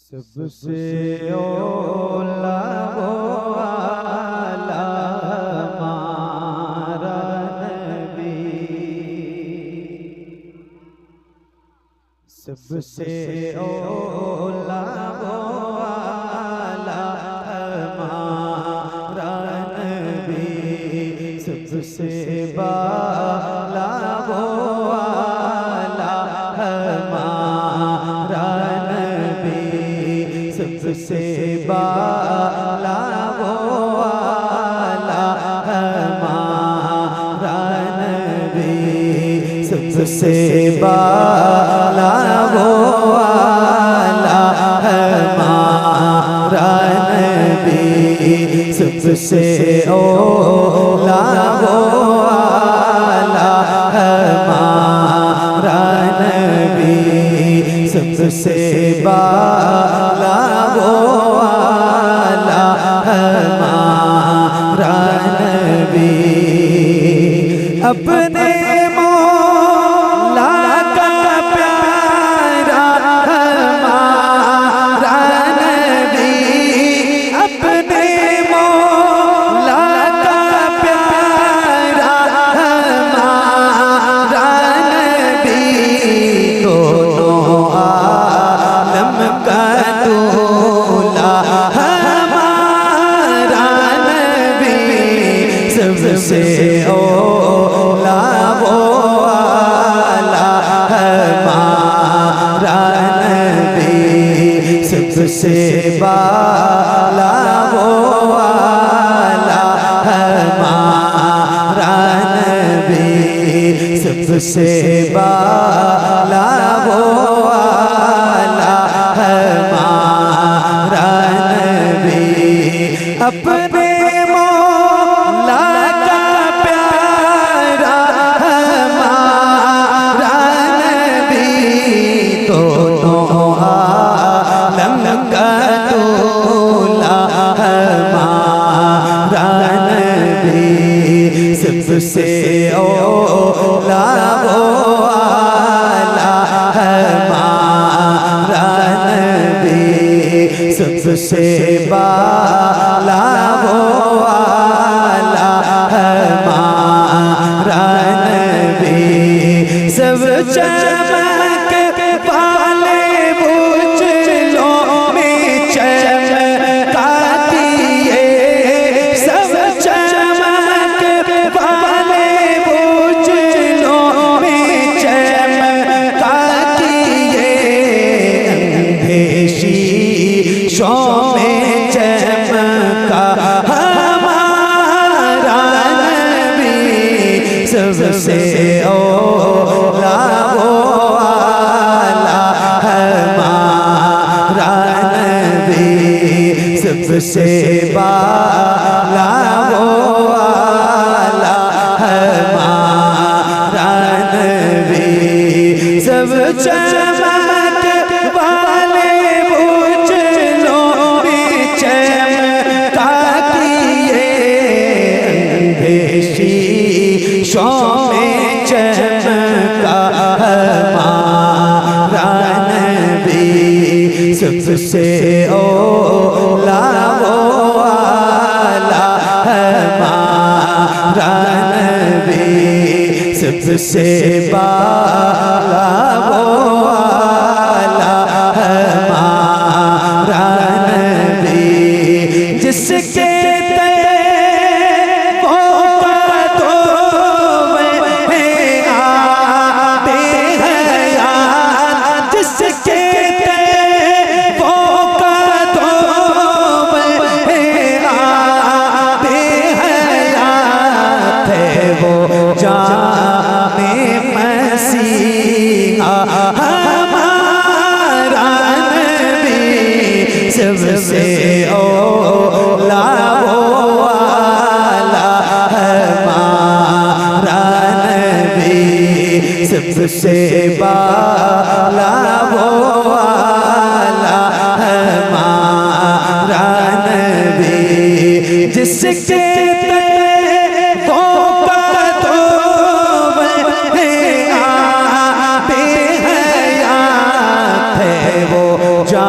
सबसे औला वो आला हमारा नबी, सबसे औला वो आला हमारा नबी, सबसे बाला वो आला हमारा नबी, सबसे बाला वो आला हमारा नबी, सबसे बाला वो आला हमारा नबी, सबसे औला वो आला हमारा नबी, सबसे बाला वो आला हमारा नबी। अपने मौला का प्यारा हमारा नबी, अपने मौला का प्यारा हमारा नबी, दोनों आलम का दूल्हा हमारा नबी, सबसे औला वो आला हमारा नबी, सबसे बाला वो आला हमारा नबी, सबसे बाला वो आला हमारा नबी। अपने मौला का प्यारा हमारा नबी, दोनों आलम का दूल्हा हमारा नबी, सबसे औला वो आला हमारा नबी, सबसे बाला वो आला हमारा नबी, सब चमक वाले बुझलों में चमकाती है, सब चमक वाले बुझलों में चमकाती है, अंधेशी शो में चमका हमारा नबी, सबसे औला वो आला हमारा नबी, सबसे बाला वो आला हमारा नबी, सब चमक वाले बुझलों में चमकाती है, अंधेशी शो में चमका हमारा नबी, सबसे औला वो आला हमारा नबी, सबसे बाला वो आला हमारा नबी, जिसके सबसे औला वो आला हमारा नबी, सबसे बाला वो आला हमारा नबी, जिसके वो जा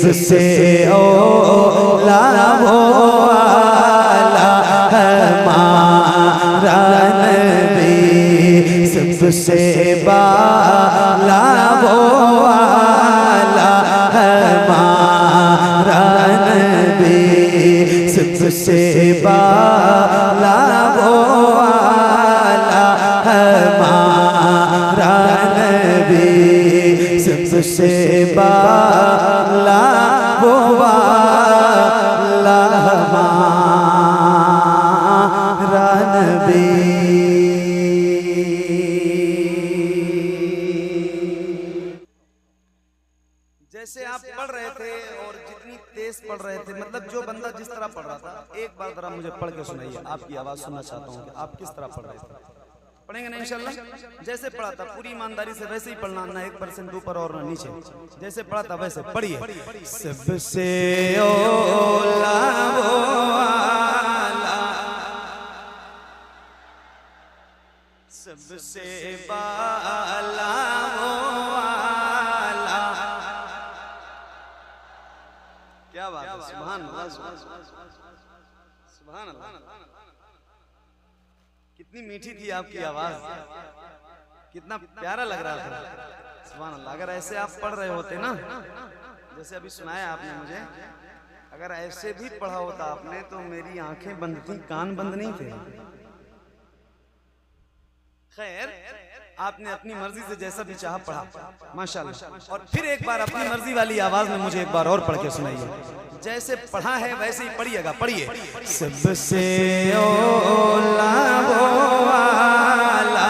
सबसे औला वो वाला हमारा नबी, सबसे बाला वो वाला हमारा नबी, सबसे बाला वो वाला हमारा नबी, सबसे बाला वो वाला हमारा नबी। जैसे आप पढ़ रहे थे और जितनी तेज पढ़ रहे थे, मतलब जो बंदा जिस तरह पढ़ रहा था, एक बार जरा मुझे पढ़ के सुनाइए। आपकी आवाज सुनना चाहता हूँ कि आप किस तरह पढ़ रहे थे। पढ़ेंगे ना इंशाल्लाह? जैसे पढ़ा था पूरी ईमानदारी से वैसे ही पढ़ना, ना 1% ऊपर और ना नीचे, जैसे पढ़ा था वैसे पढ़िए। सबसे औला वो वाला, सबसे बाला वो वाला। क्या बात है, सुभान अल्लाह, सुभान अल्लाह। कितनी मीठी थी आपकी आवाज, कितना प्यारा लग रहा था, सुभान अल्लाह। अगर ऐसे आप पढ़ रहे होते ना, जैसे अभी सुनाया आपने मुझे, अगर ऐसे भी पढ़ा होता आपने तो मेरी आंखें बंद थी, कान बंद नहीं थे। खैर, आपने अपनी मर्जी से जैसा भी चाहा पढ़ा, माशाल्लाह। और फिर एक बार अपनी मर्जी वाली आवाज में मुझे एक बार और पढ़ के सुनाइए। जैसे पढ़ा है वैसे ही पढ़िएगा, पढ़िए। सबसे औला वो वाला,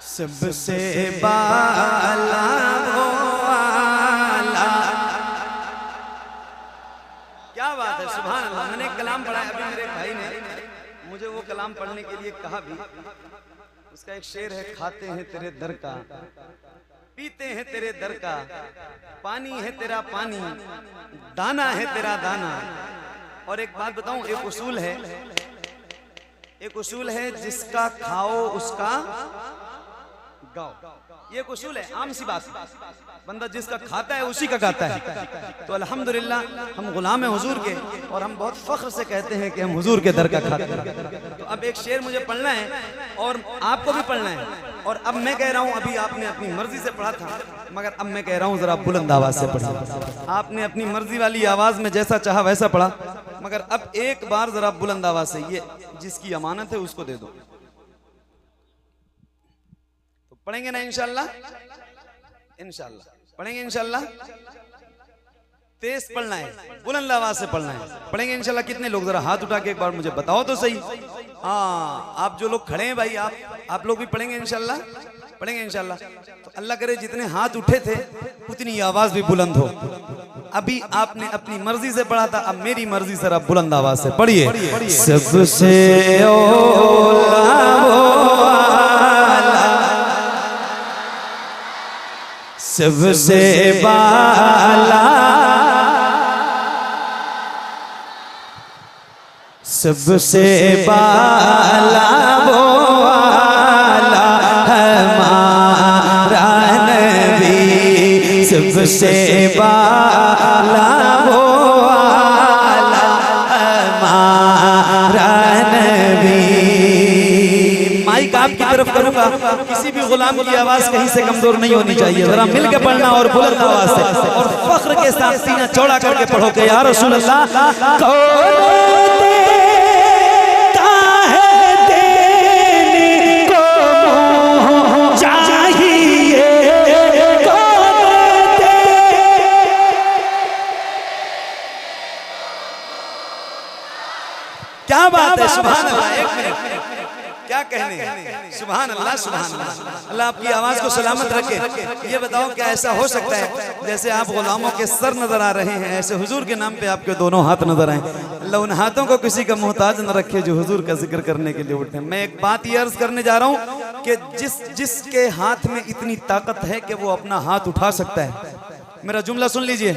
सबसे बाला वो वाला। क्या बात है, सुभान अल्लाह। मैंने एक कलाम पढ़ा है अभी, मेरे भाई ने मुझे वो कलाम पढ़ने के लिए कहा भी। उसका एक शेर है, खाते हैं तेरे दर का, पीते हैं तेरे दर का, पानी है तेरा पानी, दाना है तेरा दाना। और एक बात बताऊं, एक उसूल है जिसका खाओ उसका गाओ। ये एक उसूल है, आम सी बात। बंदा जिसका खाता है उसी का गाता है। तो अल्हम्दुलिल्लाह हम गुलाम हैं हुजूर के, और हम बहुत फख्र से कहते हैं कि हम हुजूर के दर का खाते हैं। तो अब एक शेर मुझे पढ़ना है और आपको भी पढ़ना है। और अब मैं कह रहा हूँ, अभी आपने अपनी मर्जी से पढ़ा था, मगर अब मैं कह रहा हूँ जरा बुलंद आवाज से पढ़ा। आपने अपनी मर्जी वाली आवाज में जैसा चाहा वैसा पढ़ा, मगर अब एक बार जरा बुलंद आवाज से, ये जिसकी अमानत है उसको दे दो। तो पढ़ेंगे ना इंशाल्लाह? इंशाल्लाह पढ़ेंगे, इंशाल्लाह। तेज पढ़ना है, बुलंद आवाज से पढ़ना है। पढ़ेंगे इंशाल्लाह। कितने लोग, जरा हाथ उठा के एक बार मुझे बताओ तो सही। हाँ, आप जो लोग खड़े हैं भाई, आप लोग भी पढ़ेंगे इंशाल्लाह? पढ़ेंगे इंशाल्लाह। तो अल्लाह करे जितने हाथ उठे थे उतनी आवाज भी बुलंद हो। अभी आपने अपनी मर्जी से पढ़ा था, अब मेरी मर्जी से आप बुलंद आवाज से पढ़िए। सबसे औला वो वाला, सबसे बाला, सबसे बाला वो वाला हमारा नबी, सबसे बाला वो वाला हमारा नबी। माइक आपकी तरफ करूंगा, किसी भी गुलाम की आवाज कहीं से कमजोर नहीं होनी चाहिए। जरा मिल के पढ़ना और बुलंद आवाज से और फख्र के साथ सीना चौड़ा करके पढ़ो कि या रसूल अल्लाह, क्या बात है, सुभान अल्लाह। एक मिनट, क्या कहने, सुभान अल्लाह, सुभान अल्लाह। अल्लाह आपकी आवाज को सलामत रखे। ये बताओ क्या ऐसा हो सकता है जैसे आप गुलामों के सर नजर आ रहे हैं, ऐसे हुजूर के नाम पे आपके दोनों हाथ नजर आए। अल्लाह उन हाथों को किसी का मोहताज न रखे जो हुजूर का जिक्र करने के लिए उठे। मैं एक बात ये अर्ज करने जा रहा हूँ कि जिसके हाथ में इतनी ताकत है कि वो अपना हाथ उठा सकता है, मेरा जुमला सुन लीजिए,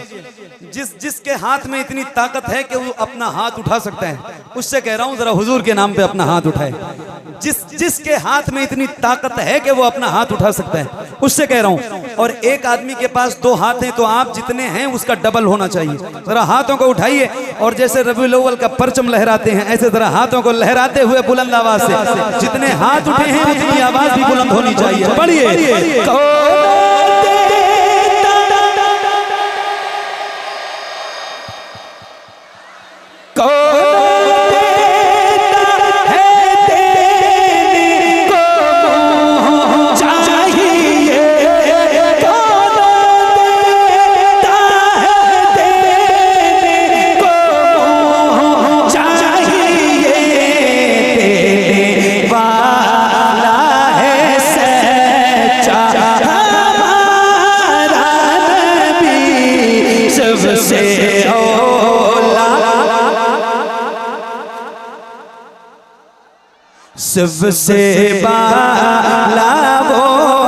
जिसके हाथ में इतनी ताकत है कि वो अपना हाथ उठा सकता है, उससे कह रहा हूँ जरा हुजूर के नाम पे अपना हाथ उठाए। जिसके हाथ में इतनी ताकत है कि वो अपना हाथ उठा सकता है, उससे कह रहा हूँ। और एक आदमी के पास 2 हाथ हैं तो आप जितने हैं उसका डबल होना चाहिए। जरा हाथों को उठाइए और जैसे रबीउल अव्वल का परचम लहराते हैं ऐसे जरा हाथों को लहराते हुए बुलंद आवाज से, जितने हाथ उठे हैं उतनी आवाज भी बुलंद होनी चाहिए। पढ़िए सबसे बाला वो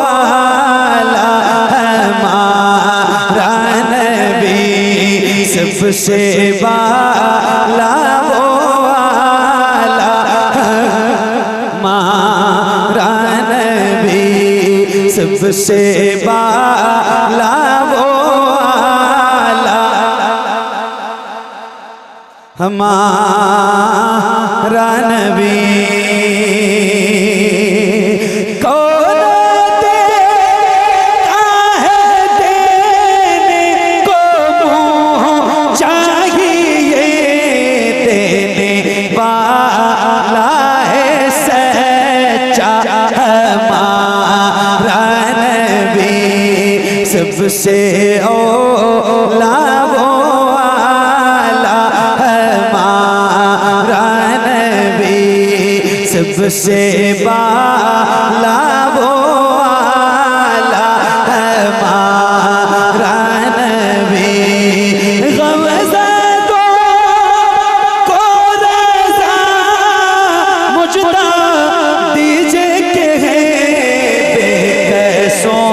आला हमारा नबी, सबसे बाला वो आला हमारा नबी, सबसे बाला वो आला हमारा नबी। सबसे ओला वो आला हमारा नबी, सबसे बाला वो आला हमारा नबी। गमज़दों को रज़ा मुझदा दीजिए के हैं बेकसों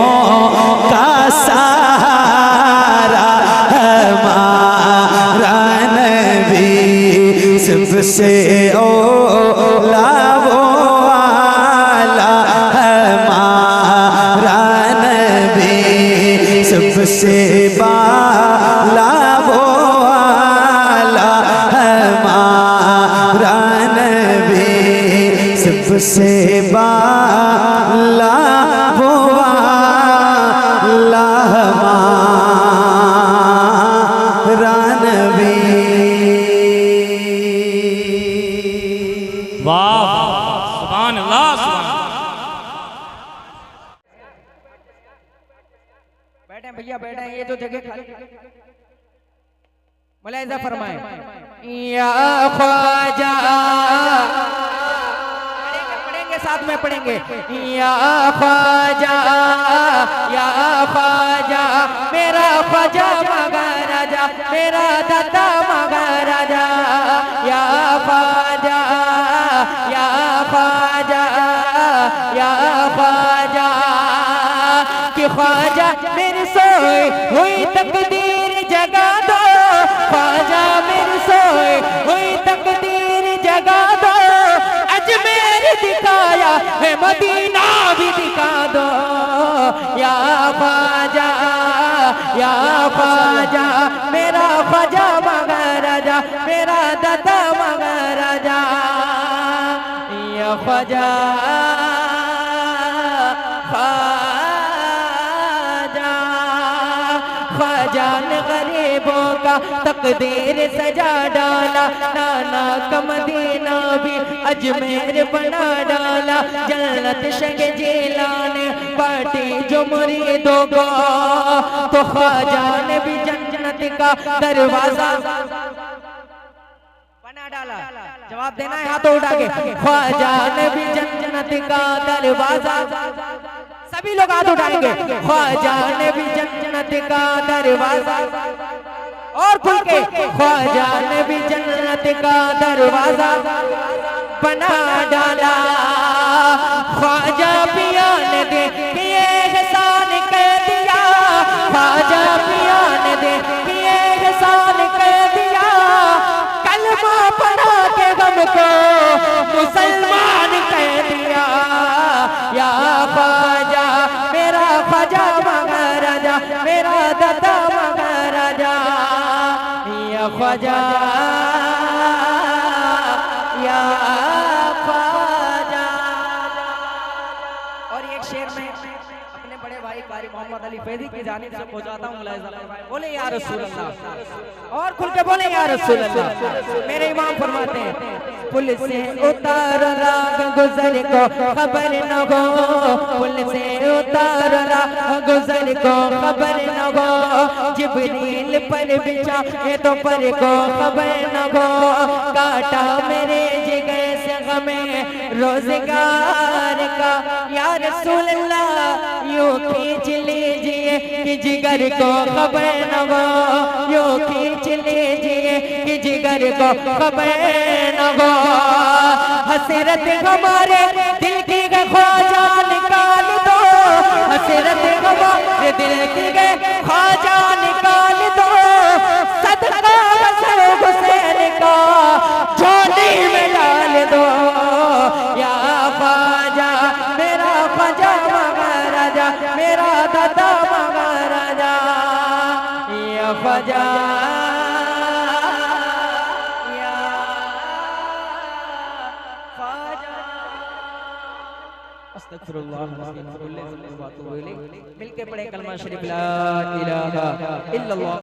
का सहारा हमारा नबी, सबसे ओला वो आला हमारा नबी, सबसे बाला वो आला हमारा नबी, सबसे बाला वो आला हमारा नबी। वाह सुभान अल्लाह सुभान अल्लाह। बैठे भैया बैठे, ये तो जगह खाली मुलाहिजा फरमाए। या ख्वाजा पढ़ेंगे साथ में पढ़ेंगे। या ख्वाजा मेरा ख्वाजा मगर राजा, मेरा दादा मगर राजा। या ख्वाजा कि ख्वाजा मेरी सोई हुई तकदीर जगा दो, ख्वाजा मेरी सोई हुई तकदीर जगा दो। अजमेर दिखाया है मदीना भी दिखा दो। या ख्वाजा मेरा ख्वाजा मगर राजा, मेरा दादा मगर राजा। या ख्वाजा ख्वाजान गरीबों का तकदीर सजा डाला, नाना का मदीना भी अजमेर बना डाला। जन्नत शक जिलान पार्टी जो मुरीदों को, तो ख्वाजान भी जन्नत का दरवाजा बना डाला। जवाब देना है हाथों उठा के। ख्वाजान भी जन्नत का दरवाजा, सभी लोग हाथ उठाएंगे। ख्वाजा ने भी जन्नत का दरवाजा, और खुल के ख्वाजा ने भी जन्नत का दरवाजा बना डाला। ख्वाजा पिया ने दे किए एहसान कह दिया, ख्वाजा पिया ने दे किए एहसान को मुसलमान कह दिया। या ख्वाजा मेरा ख्वाजा महाराजा, मेरा दादा महाराजा, या ख्वाजा या ख्वाजा। और एक शेर में अपने बड़े भाई कारी मोहम्मद अली फैदी की जानिब से पहुंचाता हूँ। बोले या रसूल अल्लाह, और खुल के बोले या रसूल अल्लाह। मेरे इमाम फरमाते हैं पुल से उतार राग गुजर को खबर न हो, पुल से उतार राग गुजर को खबर न हो, जिब्रील पर बिछा ये तो पर को खबर न हो, काटा मेरे जिगर से हमें रोजगार का। या रसूल अल्लाह यूं खींच लीजिए कि जिगर को खबर न हो, यूं खींच लीजिए कि जिगर को खबर न हो। हसरत हमारे दिल की ख्वाजा निकाल दो, हसरत हमारे दिल की ख्वाजा निकाल दो, सदका हसन हुसैन का झोली में डाल दो। या ख्वाजा मेरा ख्वाजा महाराजा, मेरा दादा महाराजा, या ख्वाजा या ख्वाजा। अस्तगफिरुल्लाह मिलके पढ़े कलमा शरीफ ला इलाहा इल्लल्लाह।